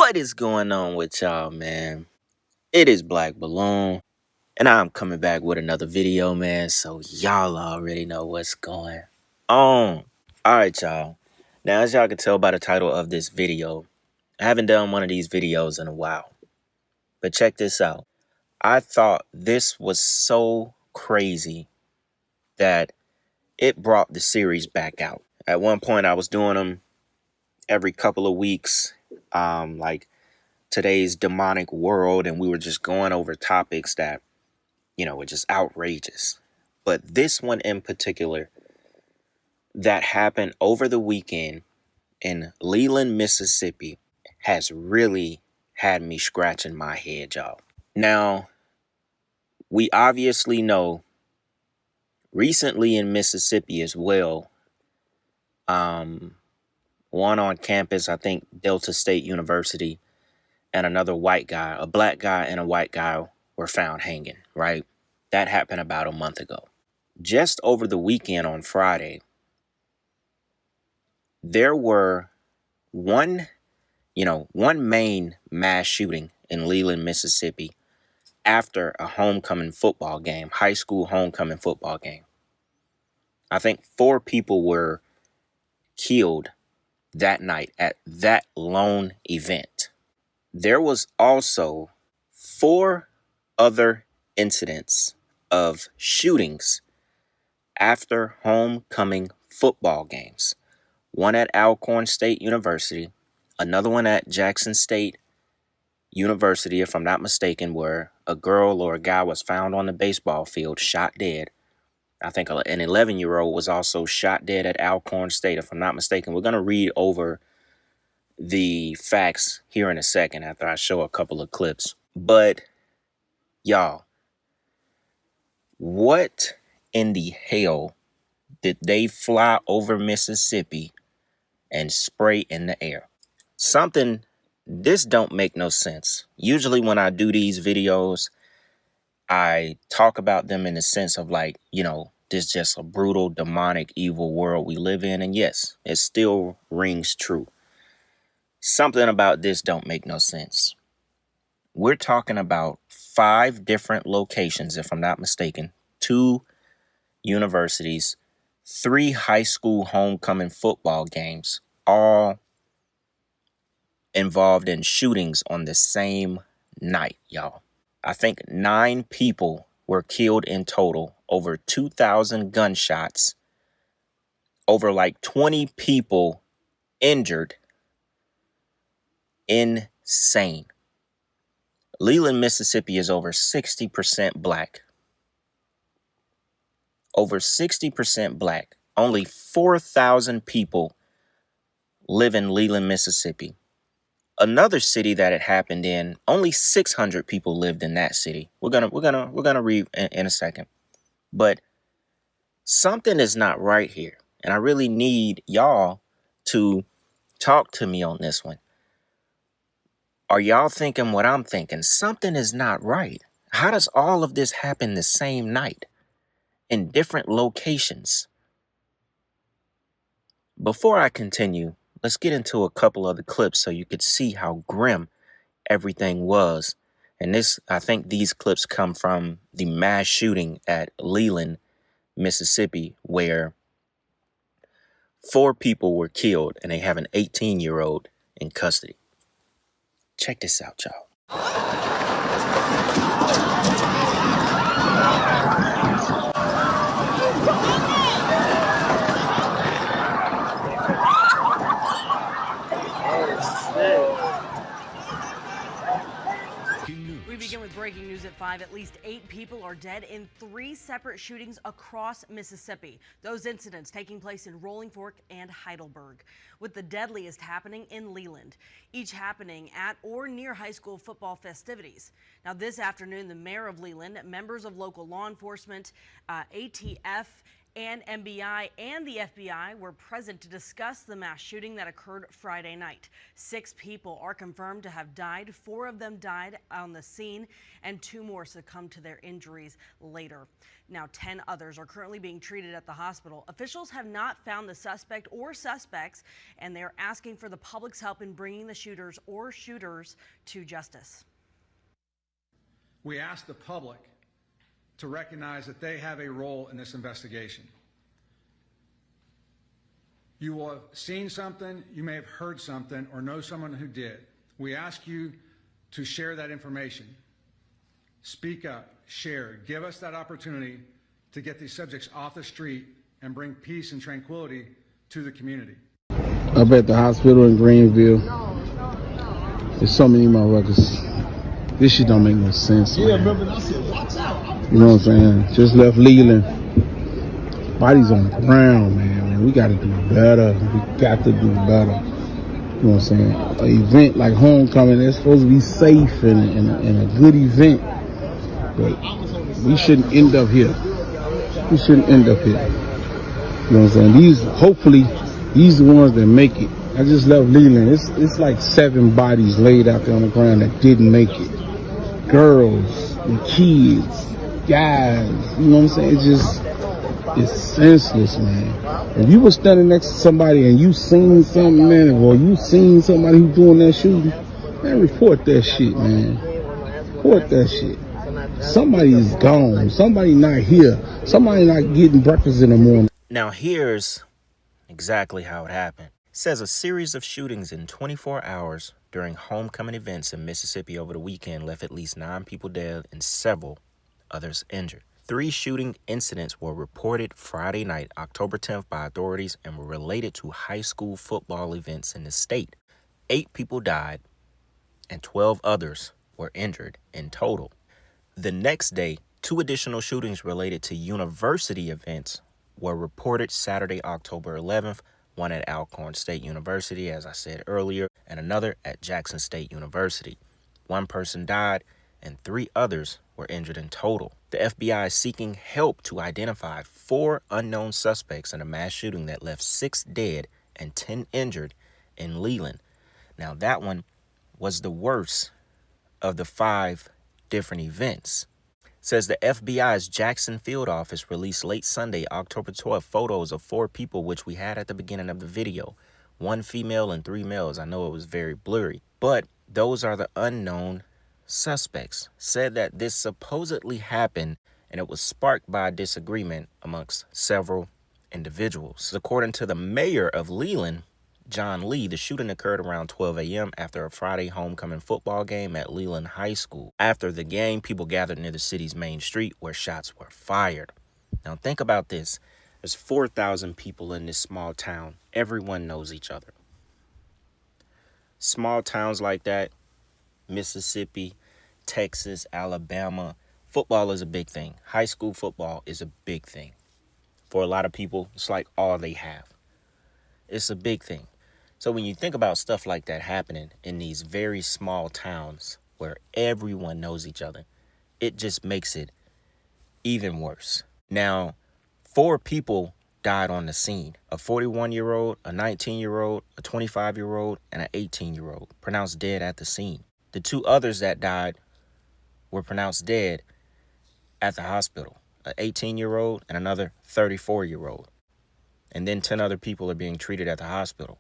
What is going on with y'all, man? It is Black Balloon, and I'm coming back with another video, man. So y'all already know what's going on. All right, y'all. Now, as y'all can tell by the title of this video, I haven't done one of these videos in a while. But check this out. I thought this was so crazy that it brought the series back out. At one point, I was doing them every couple of weeks, like today's demonic world, and we were just going over topics that, were just outrageous. But this one in particular that happened over the weekend in Leland, Mississippi has really had me scratching my head, y'all. Now, we obviously know recently in Mississippi as well, one on campus, I think Delta State University, and another white guy, a black guy and a white guy were found hanging, right? That happened about a month ago. Just over the weekend on Friday, there were one main mass shooting in Leland, Mississippi after a homecoming football game, high school homecoming football game. I think 4 people were killed that night at that lone event. There was also 4 other incidents of shootings after homecoming football games. One at Alcorn State University, another one at Jackson State University, if I'm not mistaken, where a girl or a guy was found on the baseball field, shot dead. I think an 11-year-old was also shot dead at Alcorn State, if I'm not mistaken. We're going to read over the facts here in a second after I show a couple of clips. But, y'all, what in the hell did they fly over Mississippi and spray in the air? This don't make no sense. Usually when I do these videos, I talk about them in the sense of like, this just a brutal, demonic, evil world we live in. And yes, it still rings true. Something about this don't make no sense. We're talking about 5 different locations, if I'm not mistaken, 2 universities, 3 high school homecoming football games, all involved in shootings on the same night, y'all. I think 9 people were killed in total, over 2,000 gunshots, over like 20 people injured. Insane. Leland, Mississippi is over 60% black. Over 60% black. Only 4,000 people live in Leland, Mississippi. Another city that it happened in, only 600 people lived in that city. We're gonna read in a second. But something is not right here, and I really need y'all to talk to me on this one. Are y'all thinking what I'm thinking? Something is not right. How does all of this happen the same night in different locations? Before I continue, let's get into a couple of the clips so you could see how grim everything was. And I think these clips come from the mass shooting at Leland, Mississippi, where 4 people were killed and they have an 18-year-old in custody. Check this out, y'all. We begin with breaking news at 5. At least 8 people are dead in 3 separate shootings across Mississippi. Those incidents taking place in Rolling Fork and Heidelberg, with the deadliest happening in Leland, each happening at or near high school football festivities. Now, this afternoon, the mayor of Leland, members of local law enforcement, ATF, and MBI and the FBI were present to discuss the mass shooting that occurred Friday night. 6 people are confirmed to have died. 4 of them died on the scene, and 2 more succumbed to their injuries later. Now, 10 others are currently being treated at the hospital. Officials have not found the suspect or suspects, and they are asking for the public's help in bringing the shooters or shooters to justice. We ask the public to recognize that they have a role in this investigation. You will have seen something, you may have heard something, or know someone who did. We ask you to share that information. Speak up, share, give us that opportunity to get these subjects off the street and bring peace and tranquility to the community. Up at the hospital in Greenville, there's so many motherfuckers. This shit don't make no sense. Yeah, remember I said, watch out. You know what I'm saying? Just left Leland. Bodies on the ground, man. We gotta do better. We got to do better. You know what I'm saying? An event like homecoming, it's supposed to be safe and a good event. But we shouldn't end up here. We shouldn't end up here. You know what I'm saying? Hopefully, these are the ones that make it. I just left Leland. It's like 7 bodies laid out there on the ground that didn't make it. Girls and kids, guys, you know what I'm saying? It's senseless, man. If you were standing next to somebody and you seen something, man, or you seen somebody who doing that shooting, man, report that shit, man. Report that shit. Somebody is gone. Somebody not here. Somebody not getting breakfast in the morning. Now here's exactly how it happened. It says a series of shootings in 24 hours during homecoming events in Mississippi over the weekend left at least 9 people dead and several others injured. 3 shooting incidents were reported Friday night, October 10th, by authorities and were related to high school football events in the state. 8 people died and 12 others were injured in total. The next day, 2 additional shootings related to university events were reported Saturday, October 11th, one at Alcorn State University, as I said earlier, and another at Jackson State University. 1 person died and 3 others were injured in total. The FBI is seeking help to identify 4 unknown suspects in a mass shooting that left 6 dead and 10 injured in Leland. Now, that one was the worst of the 5 different events. Says the FBI's Jackson field office released late Sunday, October 12th, photos of 4 people, which we had at the beginning of the video. 1 female and 3 males. I know it was very blurry, but those are the unknown suspects. Said that this supposedly happened and it was sparked by a disagreement amongst several individuals. According to the mayor of Leland, John Lee, the shooting occurred around 12 a.m. after a Friday homecoming football game at Leland High School. After the game, people gathered near the city's main street where shots were fired. Now think about this. There's 4,000 people in this small town. Everyone knows each other. Small towns like that, Mississippi, Texas, Alabama, football is a big thing. High school football is a big thing. For a lot of people, it's like all they have. It's a big thing. So when you think about stuff like that happening in these very small towns where everyone knows each other, it just makes it even worse. Now, 4 people died on the scene. A 41-year-old, a 19-year-old, a 25-year-old, and an 18-year-old pronounced dead at the scene. The 2 others that died were pronounced dead at the hospital, an 18-year-old and another 34-year-old. And then 10 other people are being treated at the hospital.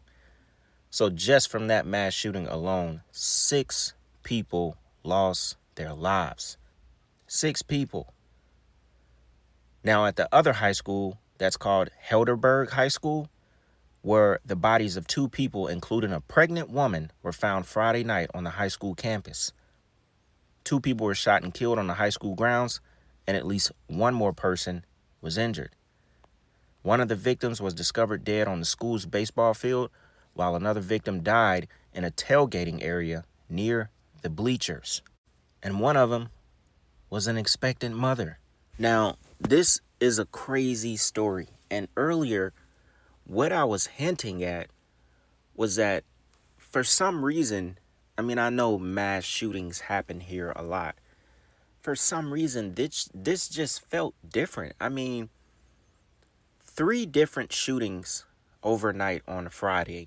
So just from that mass shooting alone, 6 people lost their lives. 6 people. Now, at the other high school that's called Helderberg High School, where the bodies of 2 people, including a pregnant woman, were found Friday night on the high school campus. 2 people were shot and killed on the high school grounds, and at least 1 more person was injured. One of the victims was discovered dead on the school's baseball field, while another victim died in a tailgating area near the bleachers. And one of them was an expectant mother. Now, this is a crazy story. And earlier, what I was hinting at was that for some reason, I mean, I know mass shootings happen here a lot. For some reason, this just felt different. I mean, 3 different shootings overnight on Friday,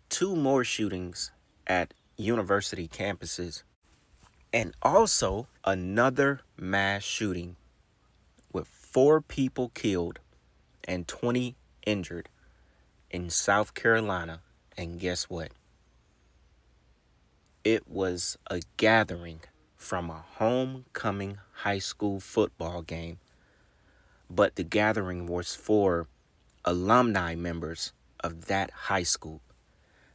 2 more shootings at university campuses, and also another mass shooting with 4 people killed and 20 injured in South Carolina. And guess what? It was a gathering from a homecoming high school football game, but the gathering was for alumni members of that high school.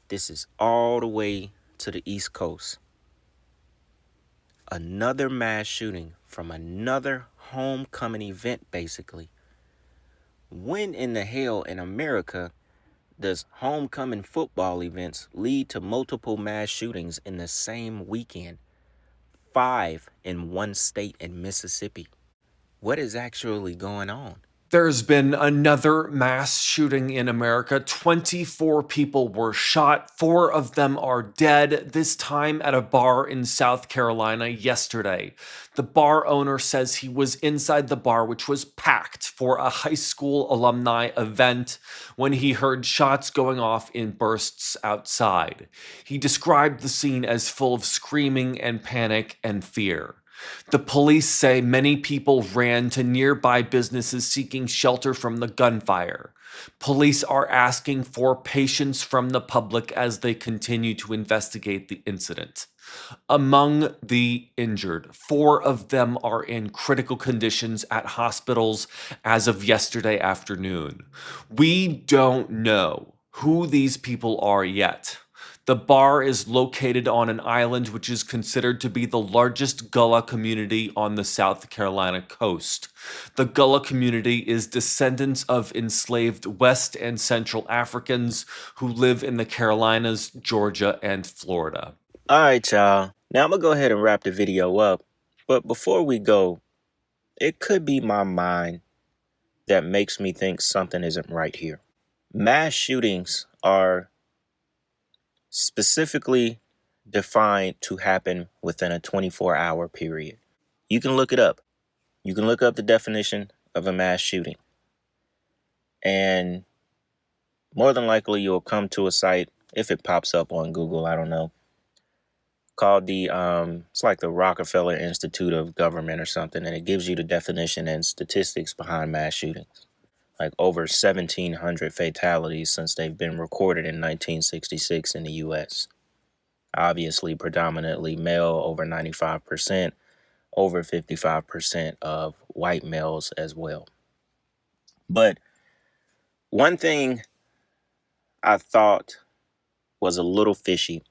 This is all the way to the East Coast. Another mass shooting from another homecoming event, basically. When in the hell in America does homecoming football events lead to multiple mass shootings in the same weekend? 5 in one state in Mississippi. What is actually going on? There's been another mass shooting in America. 24 people were shot. 4 of them are dead, this time at a bar in South Carolina yesterday. The bar owner says he was inside the bar, which was packed for a high school alumni event, when he heard shots going off in bursts outside. He described the scene as full of screaming and panic and fear. The police say many people ran to nearby businesses seeking shelter from the gunfire. Police are asking for patience from the public as they continue to investigate the incident. Among the injured, 4 of them are in critical conditions at hospitals as of yesterday afternoon. We don't know who these people are yet. The bar is located on an island which is considered to be the largest Gullah community on the South Carolina coast. The Gullah community is descendants of enslaved West and Central Africans who live in the Carolinas, Georgia, and Florida. All right, y'all. Now I'm going to go ahead and wrap the video up. But before we go, it could be my mind that makes me think something isn't right here. Mass shootings are specifically defined to happen within a 24-hour period. You can look it up. You can look up the definition of a mass shooting. And more than likely you'll come to a site, if it pops up on Google, I don't know, called it's like the Rockefeller Institute of Government or something, and it gives you the definition and statistics behind mass shootings. Like over 1,700 fatalities since they've been recorded in 1966 in the U.S. Obviously, predominantly male, over 95%, over 55% of white males as well. But one thing I thought was a little fishy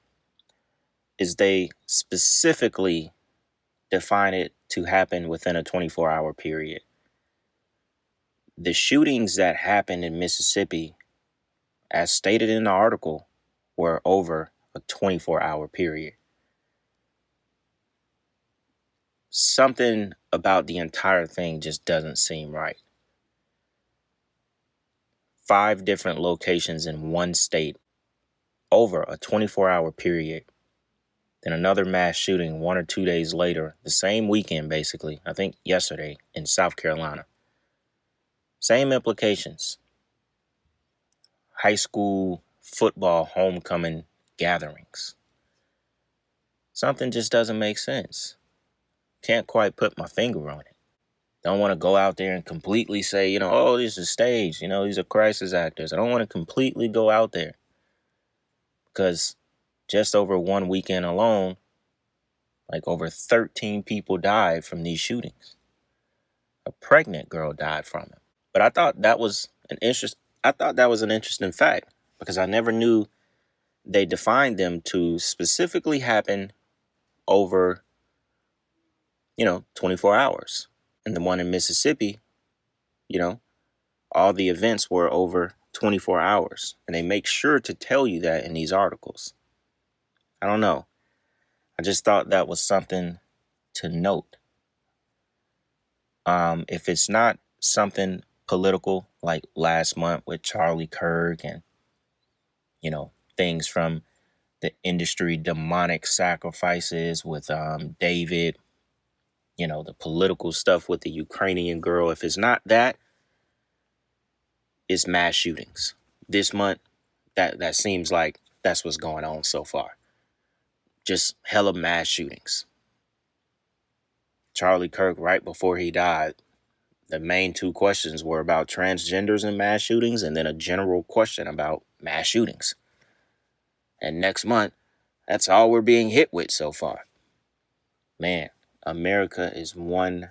is they specifically define it to happen within a 24-hour period. The shootings that happened in Mississippi, as stated in the article, were over a 24-hour period. Something about the entire thing just doesn't seem right. 5 different locations in one state over a 24-hour period. Then another mass shooting 1 or 2 days later, the same weekend basically, I think yesterday, in South Carolina. Same implications. High school football homecoming gatherings. Something just doesn't make sense. Can't quite put my finger on it. Don't want to go out there and completely say, oh, this is staged. These are crisis actors. I don't want to completely go out there. Because just over one weekend alone, like over 13 people died from these shootings. A pregnant girl died from it. But I thought that was an interesting fact, because I never knew they defined them to specifically happen over 24 hours. And the one in Mississippi, all the events were over 24 hours. And they make sure to tell you that in these articles. I don't know. I just thought that was something to note. If it's not something political, like last month with Charlie Kirk and, things from the industry, demonic sacrifices with David, the political stuff with the Ukrainian girl. If it's not that, it's mass shootings. This month, that seems like that's what's going on so far. Just hella mass shootings. Charlie Kirk, right before he died, the main two questions were about transgenders and mass shootings, and then a general question about mass shootings. And next month, that's all we're being hit with so far. Man, America is one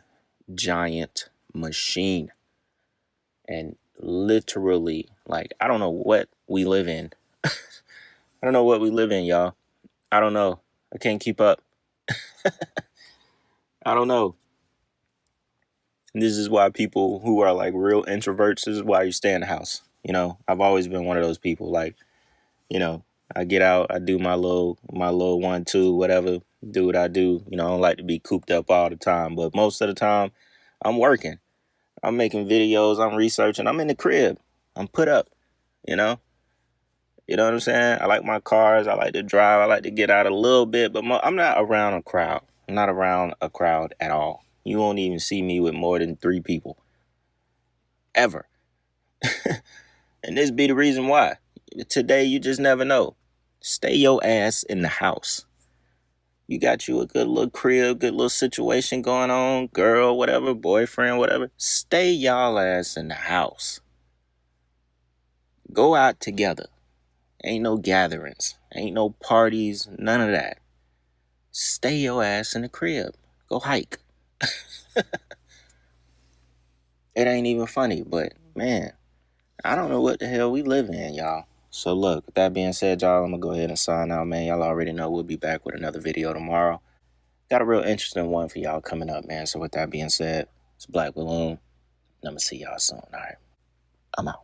giant machine. And literally, like, I don't know what we live in. I don't know what we live in, y'all. I don't know. I can't keep up. I don't know. And this is why people who are like real introverts, this is why you stay in the house. You know, I've always been one of those people. Like, you know, I get out, I do my little 1, 2, whatever, do what I do. You know, I don't like to be cooped up all the time, but most of the time I'm working. I'm making videos, I'm researching, I'm in the crib. I'm put up, you know? You know what I'm saying? I like my cars, I like to drive, I like to get out a little bit, but I'm not around a crowd. I'm not around a crowd at all. You won't even see me with more than 3 people. Ever. And this be the reason why. Today, you just never know. Stay your ass in the house. You got you a good little crib, good little situation going on, girl, whatever, boyfriend, whatever. Stay y'all ass in the house. Go out together. Ain't no gatherings. Ain't no parties, none of that. Stay your ass in the crib. Go hike. It ain't even funny, but man, I don't know what the hell we live in, y'all. So look, with that being said, y'all, I'm gonna go ahead and sign out, man. Y'all already know we'll be back with another video tomorrow. Got a real interesting one for y'all coming up, man. So with that being said, it's Black Balloon. And I'm gonna see y'all soon. All right. I'm out.